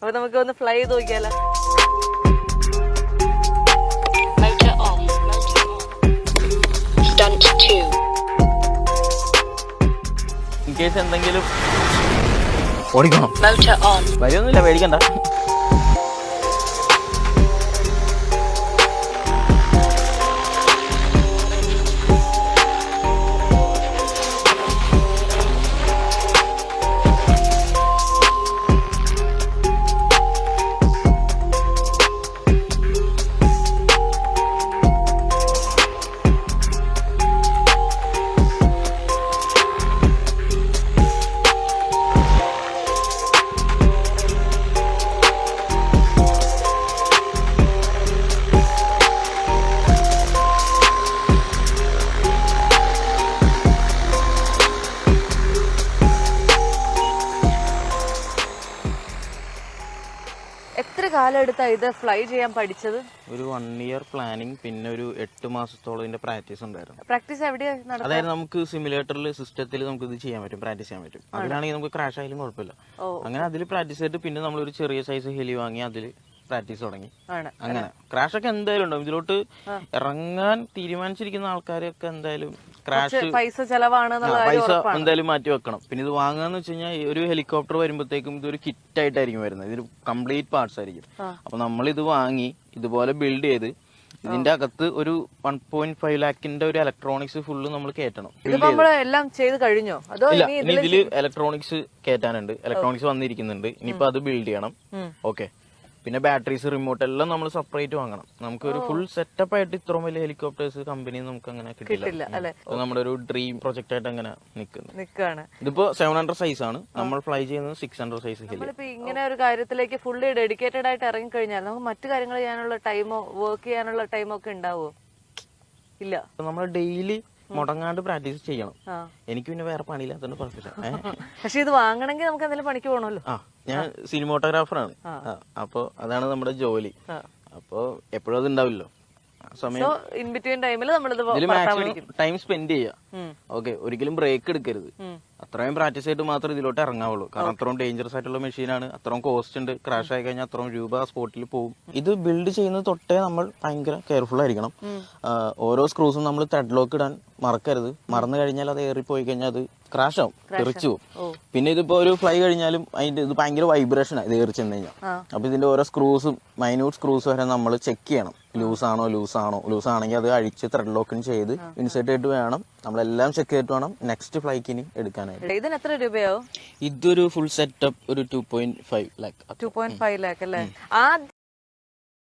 അപ്പൊ നമുക്ക് ഒന്ന് ഫ്ലൈ ചെയ്ത് നോക്കിയാലോ. ഇൻ കേസ് എന്തെങ്കിലും ഓടിക്കണം വരിയൊന്നുമില്ല, പേടിക്കണ്ട. എത്ര കാലം എടുത്താ ഇത് ഫ്ലൈ ചെയ്യാൻ പഠിച്ചത്? ഒരു 1 year പ്ലാനിങ്, പിന്നെ ഒരു 8 മാസത്തോളം ഇതിന്റെ പ്രാക്ടീസ് ഉണ്ടായിരുന്നു. പ്രാക്ടീസ് എവിടെയാ? അതായത് നമുക്ക് സിമുലേറ്ററിൽ സിസ്റ്റത്തിൽ നമുക്ക് ഇത് ചെയ്യാൻ പറ്റും, പ്രാക്ടീസ് ചെയ്യാൻ പറ്റും. അതിലാണെങ്കിൽ നമുക്ക് ക്രാഷ് ആയാലും കുഴപ്പമില്ല. അങ്ങനെ അതിൽ പ്രാക്ടീസ് ചെയ്തിട്ട് പിന്നെ നമ്മളൊരു ചെറിയ സൈസ് ഹെലി വാങ്ങി അതിൽ പ്രാക്ടീസ് തുടങ്ങി. അങ്ങനെ ക്രാഷ് ഒക്കെ എന്തായാലും ഉണ്ടാവും. ഇതിലോട്ട് ഇറങ്ങാൻ തീരുമാനിച്ചിരിക്കുന്ന ആൾക്കാരൊക്കെ എന്തായാലും ക്രാഷ് പൈസ ചെലവാണ്, പൈസ എന്തായാലും മാറ്റി വെക്കണം. പിന്നെ ഇത് വാങ്ങാന്ന് വെച്ച് കഴിഞ്ഞാൽ ഒരു ഹെലികോപ്റ്റർ വരുമ്പോഴത്തേക്കും ഇതൊരു കിറ്റ് ആയിട്ടായിരിക്കും വരുന്നത്. ഇതിന് കംപ്ലീറ്റ് പാർട്സ് ആയിരിക്കും. അപ്പൊ നമ്മൾ ഇത് വാങ്ങി ഇതുപോലെ ബിൽഡ് ചെയ്ത് ഇതിന്റെ അകത്ത് ഒരു 1.5 lakhന്റെ ഒരു ഇലക്ട്രോണിക്സ് ഫുള്ള് നമ്മൾ കയറ്റണം. എല്ലാം ചെയ്ത് കഴിഞ്ഞോ? അതോ ഇനി ഇതില് ഇലക്ട്രോണിക്സ് കയറ്റാനുണ്ട്, ഇലക്ട്രോണിക്സ് വന്നിരിക്കുന്നുണ്ട്. ഇനിയിപ്പോ അത് ബിൽഡ് ചെയ്യണം. ഓക്കെ, പിന്നെ ബാറ്ററീസ്, റിമോട്ട് എല്ലാം നമ്മൾ സെപ്പറേറ്റ് വാങ്ങണം. നമുക്ക് ഒരു ഫുൾ സെറ്റപ്പ് ആയിട്ട് ഇത്രയും വലിയ ഹെലികോപ്റ്റേഴ്സ് കമ്പനി നമുക്ക് അങ്ങനെ കിട്ടില്ല. നമ്മുടെ ഒരു ഡ്രീം പ്രൊജക്ട് ആയിട്ട് അങ്ങനെ നിൽക്കുകയാണ്. ഇതിപ്പോ 700 സൈസ് ആണ്, നമ്മൾ ഫ്ലൈ ചെയ്യുന്നത് 600 സൈസ് ഹെലി. ഇങ്ങനെ ഒരു കാര്യത്തിലേക്ക് ഫുള്ളി ഡെഡിക്കേറ്റഡ് ആയിട്ട് ഇറങ്ങി കഴിഞ്ഞാൽ നമുക്ക് മറ്റു കാര്യങ്ങൾ ചെയ്യാനുള്ള ടൈമോ വർക്ക് ചെയ്യാനുള്ള ടൈമോ ഒക്കെ ഉണ്ടാവോ? ഇല്ല. നമ്മൾ ഡെയിലി മുടങ്ങാണ്ട് പ്രാക്ടീസ് ചെയ്യണം. എനിക്ക് പിന്നെ വേറെ പണിയില്ലാത്തതുകൊണ്ട് കുഴപ്പമില്ല. പക്ഷെ ഇത് വാങ്ങണമെങ്കിൽ നമുക്ക് എന്തെങ്കിലും പണിക്ക് പോകണമല്ലോ. ഞാൻ സിനിമോട്ടോഗ്രാഫറാണ്. അപ്പൊ അതാണ് നമ്മുടെ ജോലി. അപ്പൊ എപ്പോഴും അത് ഉണ്ടാവില്ലോ. ഇൻ ബിറ്റ്വീൻ ടൈമിൽ ടൈം സ്പെൻഡ് ചെയ്യാം. ഓക്കെ, ഒരിക്കലും ബ്രേക്ക് എടുക്കരുത്. അത്രയും പ്രാക്ടീസ് ആയിട്ട് മാത്രമേ ഇതിലോട്ട് ഇറങ്ങാവുള്ളൂ. കാരണം അത്രയും ഡേഞ്ചറസ് ആയിട്ടുള്ള മെഷീനാണ്, അത്രയും കോസ്റ്റ് ഉണ്ട്. ക്രാഷ് ആയി കഴിഞ്ഞാൽ അത്രയും രൂപ സ്പോട്ടിൽ പോകും. ഇത് ബിൽഡ് ചെയ്യുന്നത് തൊട്ടേ നമ്മൾ ഭയങ്കര കെയർഫുൾ ആയിരിക്കണം. ഓരോ സ്ക്രൂസും നമ്മൾ ത്രെഡ് ലോക്ക് ഇടാൻ മറക്കരുത്. മറന്നു കഴിഞ്ഞാൽ അത് ഏറിപ്പോയി കഴിഞ്ഞാൽ അത് ക്രാഷ് ആവും, തെറിച്ചു പോകും. പിന്നെ ഇതിപ്പോ ഒരു ഫ്ലൈ കഴിഞ്ഞാലും അതിന്റെ ഇത് ഭയങ്കര വൈബ്രേഷനാണ് ഇത് ഏറി ചെന്ന് കഴിഞ്ഞാൽ. അപ്പൊ ഇതിന്റെ ഓരോ സ്ക്രൂസും, മൈന്യൂട്ട് സ്ക്രൂസ് വരെ നമ്മൾ ചെക്ക് ചെയ്യണം. ലൂസ് ആണെങ്കിൽ അത് അഴിച്ച് ത്രെഡ് ലോക്കിന് ചെയ്ത് ഇൻസേർട്ട് ചെയ്തിട്ട് വേണം, നമ്മളെല്ലാം ചെക്ക് ചെയ്തിട്ട് വേണം നെക്സ്റ്റ് ഫ്ലൈക്ക് ഇനി എടുക്കാനായിട്ട്. ഇതിന് എത്ര രൂപയാവും? ഇതൊരു ഫുൾ സെറ്റപ്പ് ഒരു 2.5 lakh. 2.5 lakh അല്ലേ?